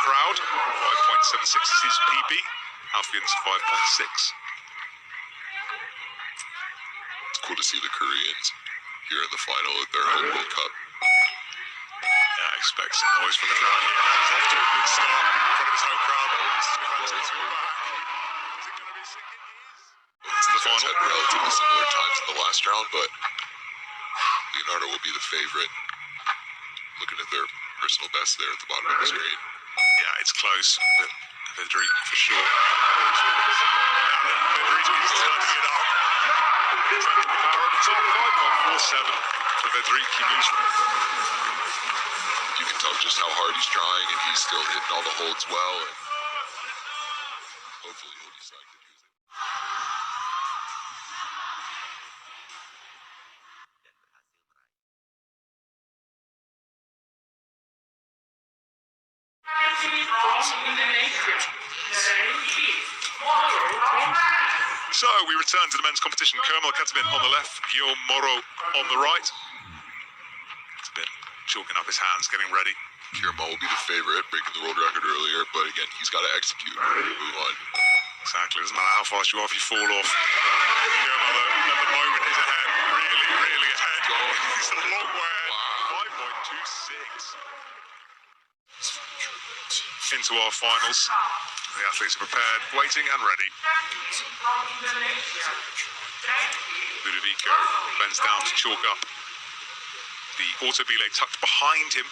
crowd. 5.76 is his PB. Alfion's 5.6. It's cool to see the Koreans here in the final at their home World Cup. Yeah, I expect some noise from the crowd here. He's off to a good start in front of his home crowd. It's the final. Had relatively similar times in the last round, but Leonardo will be the favorite. Looking at their personal best there at the bottom of the screen. Yeah, it's close, but Vedrik for sure. Now Vedrik is turning it up. Turning the power at the top, 5.47 for Vedrik. He moves. You can tell just how hard he's trying, and he's still hitting all the holds well. And hopefully he'll decide to use it. So we return to the men's competition. Kermal Katabin on the left, Guillaume Moreau on the right. Katabin chalking up his hands, getting ready. Kermal will be the favorite, breaking the world record earlier, but again, he's got to execute. Move on. Exactly, doesn't matter how fast you are if you fall off. Kermal, though, at the moment is ahead, really ahead. It's a long way ahead, 5.26. Into our finals. The athletes are prepared, waiting and ready. Ludovico bends down to chalk up. The autobile tucked behind him.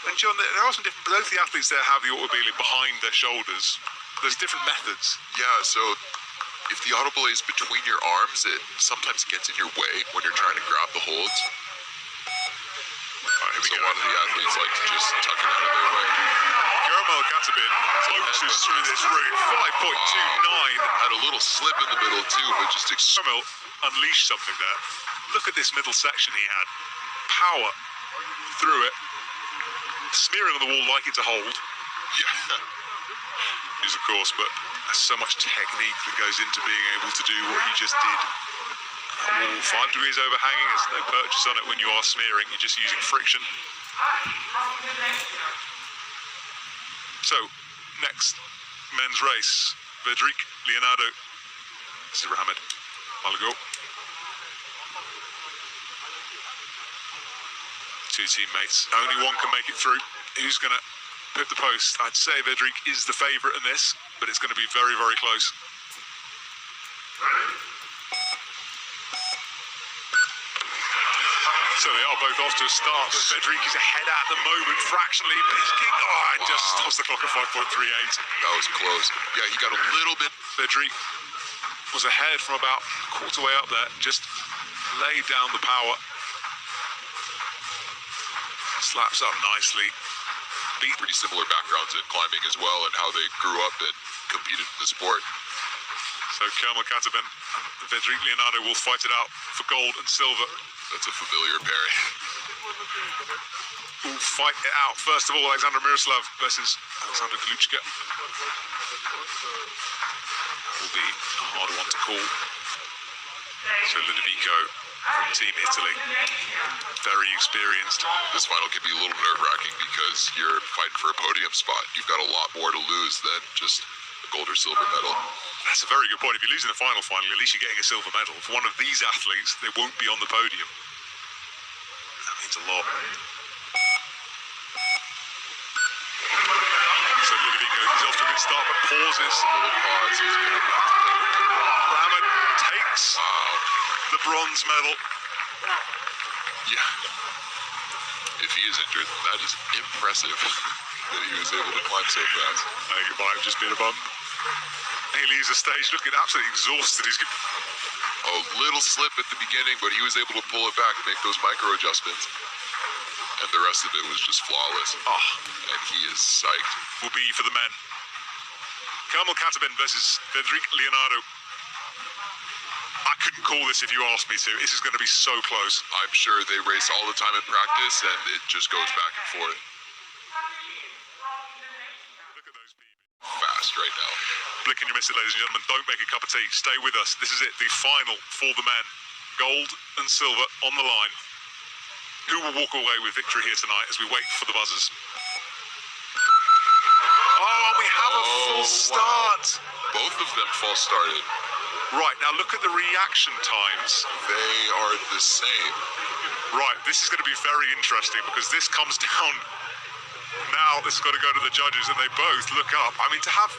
And John, there are some different, both the athletes there have the autobile behind their shoulders. There's different methods. Yeah, so if the autobile is between your arms, it sometimes gets in your way when you're trying to grab the holds. Right, here we so go. a lot of the athletes like to just tuck it out of their way. Kermal Katabin punches through this route, 5.29. Had a little slip in the middle too, but just Kermal unleashed something there. Look at this middle section he had. Power through it. Smearing on the wall like it's a hold. yeah. Is of course, but there's so much technique that goes into being able to do what he just did. That wall 5 degrees overhanging, there's no purchase on it when you are smearing, you're just using friction. So, next men's race, Vedrik, Leonardo, Zirahamid, Malgo. Two teammates, only one can make it through. Who's going to put the post? I'd say Vedrik is the favourite in this, but it's going to be very close. So they are both off to a start. Vedrik is ahead at the moment, fractionally, but he's kicked. Oh, it just stops the clock at 5.38. That was close. Yeah, he got a little bit. Vedrik was ahead from about a quarter way up there, just laid down the power. Slaps up nicely. Beat pretty similar backgrounds in climbing as well, and how they grew up and competed in the sport. So Kermal Katabin and Vedrik Leonardo will fight it out for gold and silver. That's a familiar pairing. Will fight it out. First of all, Alexander Miroslav versus Alexander Kaluchka. Will be a hard one to call. So Ludovico from Team Italy, very experienced. This final can be a little nerve-wracking because you're fighting for a podium spot. You've got a lot more to lose than just a gold or silver medal. That's a very good point. If you're losing the final, at least you're getting a silver medal. For one of these athletes, they won't be on the podium. That means a lot. So Ludovico is off to a good start, but pauses. Rahman takes the bronze medal. Yeah. If he is injured, that is impressive that he was able to climb so fast. I think it might have just been a bump. He leaves the stage looking absolutely exhausted. He's a little slip at the beginning, but he was able to pull it back, make those micro adjustments. And the rest of it was just flawless. And he is psyched. Will be for the men. Kermal Katabin versus Vedrik Leonardo. I couldn't call this if you asked me to. This is going to be so close. I'm sure they race all the time in practice, and it just goes back and forth. Look at those people. Fast right now. Blink and you miss it, ladies and gentlemen. Don't make a cup of tea. Stay with us. This is it, the final for the men. Gold and silver on the line. Who will walk away with victory here tonight as we wait for the buzzers? a full start. Both of them false started. Right, now look at the reaction times. They are the same. Right, this is going to be very interesting because this comes down now. This has got to go to the judges, and they both look up. I mean, to have,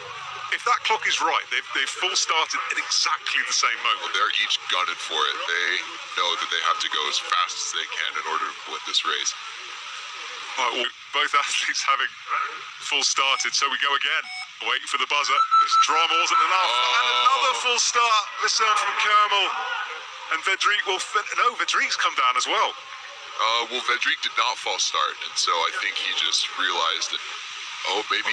if that clock is right, they've full started at exactly the same moment. Well, they're each gunning for it. They know that they have to go as fast as they can in order to win this race. Right, well, both athletes having full started, so we go again. Waiting for the buzzer. This drama wasn't enough. And another full start. This time from Kermel. And Vedrik will no, Vedrik's come down as well. Well, Vedrik did not false start, and so I think he just realized that, maybe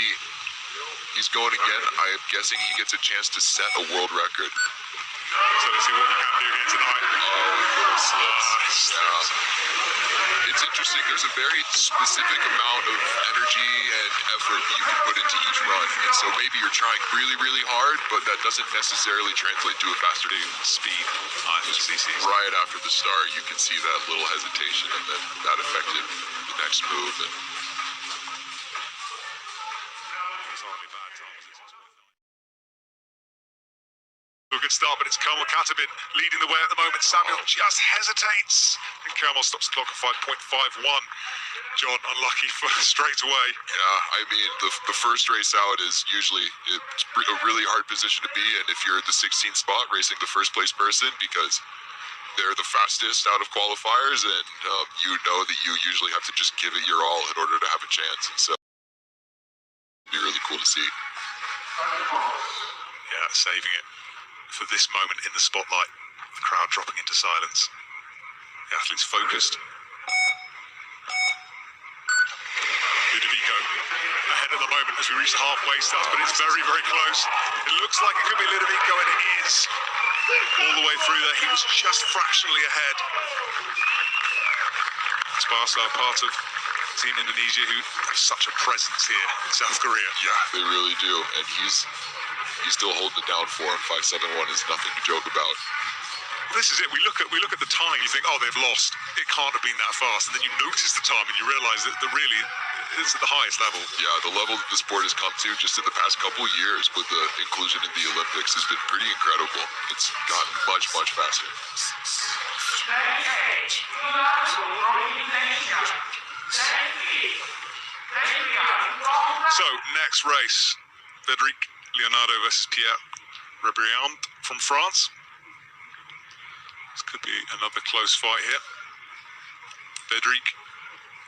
he's going again. I am guessing he gets a chance to set a world record. So let's see what he can do here tonight. Little slips. Yeah. It's interesting. There's a very specific amount of energy and effort that you can put into each run. And so maybe you're trying really, really hard, but that doesn't necessarily translate to a faster speed. Right after the start, you can see that little hesitation, and then that affected the next move. And a good start, but it's Kermel Katabin leading the way at the moment. Samuel just hesitates, and Kermel stops the clock at 5.51. John, unlucky for straight away. Yeah, I mean, the first race out is usually a really hard position to be in if you're at the 16th spot racing the first place person, because they're the fastest out of qualifiers, and you know that you usually have to just give it your all in order to have a chance. And so it'd be really cool to see. Yeah, saving it for this moment in the spotlight. The crowd dropping into silence. The athletes focused. Ludovico ahead at the moment as we reach the halfway stance, but it's very, very close. It looks like it could be Ludovico, and it is. All the way through there, he was just fractionally ahead. Sparsa, part of Team Indonesia, who have such a presence here in South Korea. Yeah, they really do, and he's still holding it down for him. 5.71 is nothing to joke about. This is it. We look at the time. You think, they've lost. It can't have been that fast. And then you notice the time, and you realise that really is at the highest level. Yeah, the level that the sport has come to just in the past couple of years with the inclusion in the Olympics has been pretty incredible. It's gotten much, much faster. So, next race, Vedrik Leonardo versus Pierre Rebriand from France. This could be another close fight here. Vedrik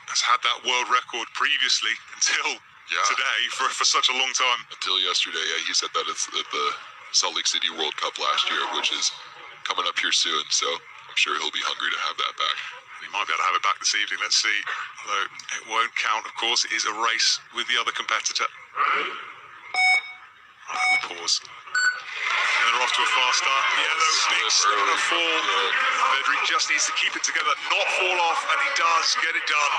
has had that world record previously until today for such a long time. Until yesterday, he said that it's at the Salt Lake City World Cup last year, which is coming up here soon, so I'm sure he'll be hungry to have that back. He might be able to have it back this evening, let's see. Although it won't count, of course. It is a race with the other competitor. Right, pause. And they're off to a fast start. Yellow mix on a fall. Vedrik just needs to keep it together, not fall off, and he does get it done.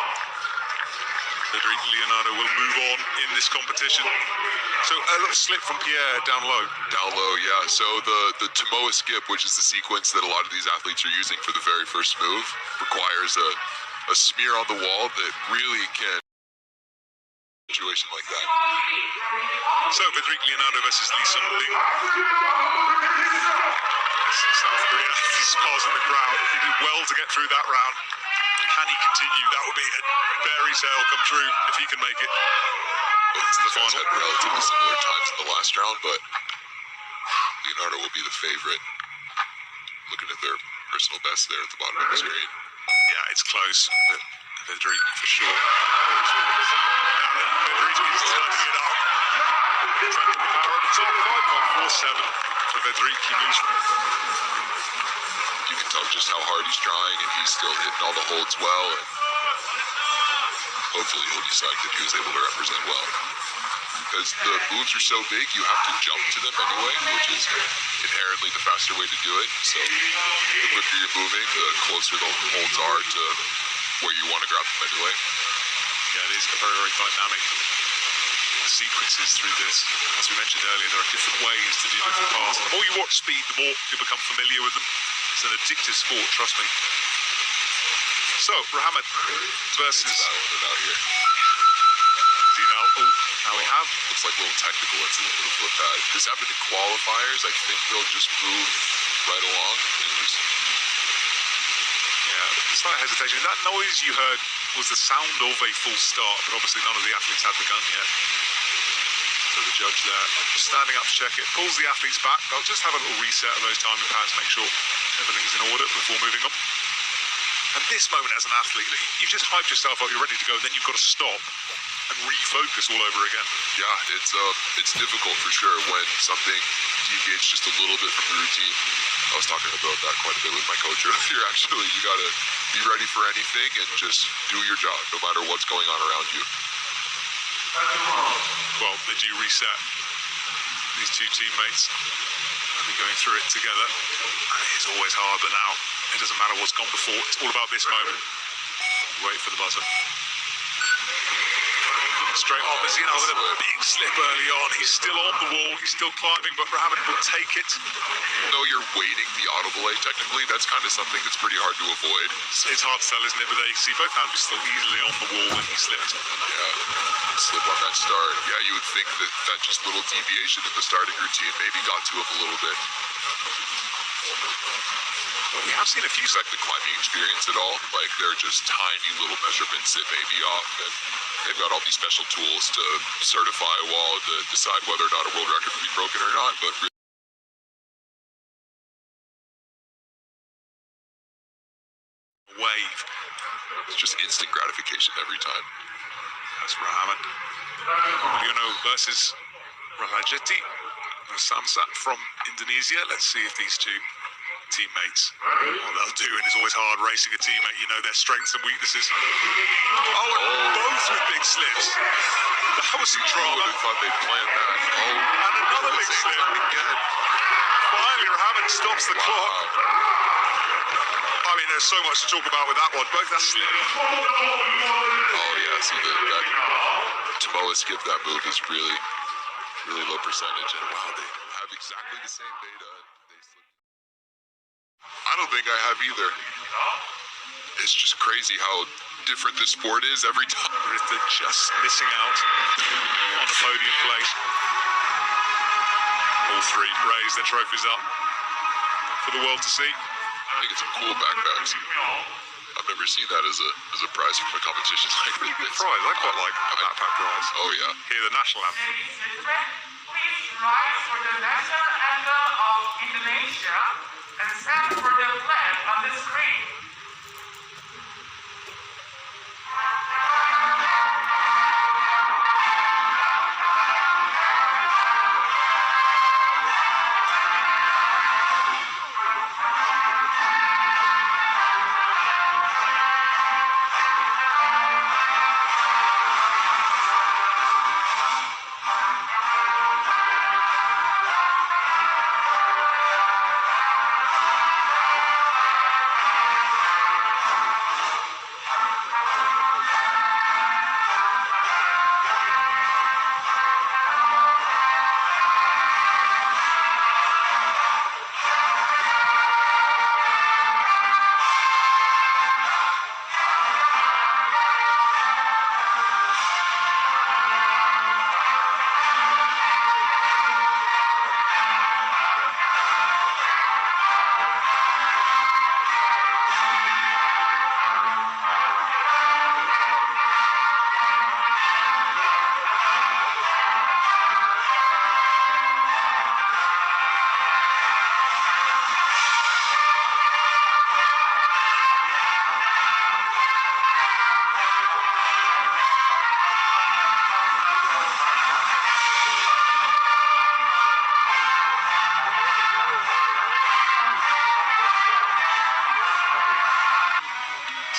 Vedrik Leonardo will move on in this competition. So a little slip from Pierre down low. Down low, yeah. So the Tomoa skip, which is the sequence that a lot of these athletes are using for the very first move, requires a smear on the wall that really can situation like that. So Vedrik Leonardo versus Lee Sung-Ling. South Korea smiles in the crowd. He did well to get through that round. Can he continue? That would be a fairy tale come true if he can make it. It's the final. Had relatively similar times in the last round, but Leonardo will be the favorite. Looking at their personal best there at the bottom of the screen. Yeah, it's close, but Vedrik for sure. Now Vedrik is turning it up. Turning the power at the top, 5.47 for Vedrik. He moves. You can tell just how hard he's trying, and he's still hitting all the holds well. And hopefully he'll decide that he was able to represent well. Because the moves are so big, you have to jump to them anyway, which is inherently the faster way to do it. So the quicker you're moving, the closer the holds are to where you want to grab them anyway. Yeah, it is a very, very dynamic sequences through this. As we mentioned earlier, there are different ways to do different parts. The more you watch speed, the more you become familiar with them. It's an addictive sport, trust me. So, Muhammad versus Now we have. Looks like a little technical incident with the foot pad. This happened in qualifiers. I think they'll just move right along and just. Yeah, slight hesitation. That noise you heard was the sound of a full start, but obviously none of the athletes had begun yet. So the judge there, just standing up to check it, pulls the athletes back. They'll just have a little reset of those timing pads, make sure everything's in order before moving on. And this moment as an athlete, you just hyped yourself up, you're ready to go, and then you've got to stop and refocus all over again. Yeah, it's difficult for sure when something deviates just a little bit from the routine. I was talking about that quite a bit with my coach earlier. Actually, you gotta be ready for anything and just do your job, no matter what's going on around you. Well, they do reset. These two teammates will be going through it together. And it is always hard, but now it doesn't matter what's gone before. It's all about this moment. Wait for the buzzer. Straight on, with a big slip early on. He's still on the wall, he's still climbing, but Rahman will take it. No, you're waiting the audible A technically. That's kind of something that's pretty hard to avoid. It's hard to tell, isn't it? But there you see both hands still easily on the wall when he slipped. Yeah, slip on that start. Yeah, you would think that just little deviation in the starting routine maybe got to him a little bit. We have seen a few affect the climbing experience at all. Like, they're just tiny little measurements that may be off, and they've got all these special tools to certify a wall to decide whether or not a world record will be broken or not. But wave. It's just instant gratification every time. That's Rahman. Versus Rahajeti Samsat from Indonesia. Let's see if these two teammates, what they'll do, and it's always hard racing a teammate, you know their strengths and weaknesses. Both with big slips. That was some drama. I thought they'd planned that. And another big slip. Again. Finally, Rahman stops the clock. I mean, there's so much to talk about with that one. Both that slip. Yeah, so that Tomoa skip, that move is really, really low percentage, and wow, they have exactly the same data. I don't think I have either. It's just crazy how different this sport is every time. They're just missing out on a podium place. All three raise their trophies up for the world to see. I think it's some cool backpacks. I've never seen that as a prize from a competition like this. Pretty good prize. I quite like a backpack prize. Oh yeah. Hear the national anthem. Ladies and gentlemen, please rise for the national anthem of Indonesia and stand for the flag on the screen.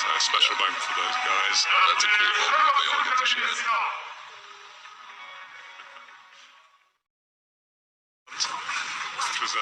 A special moment for those guys. That's a cool moment that they all get to share. Which was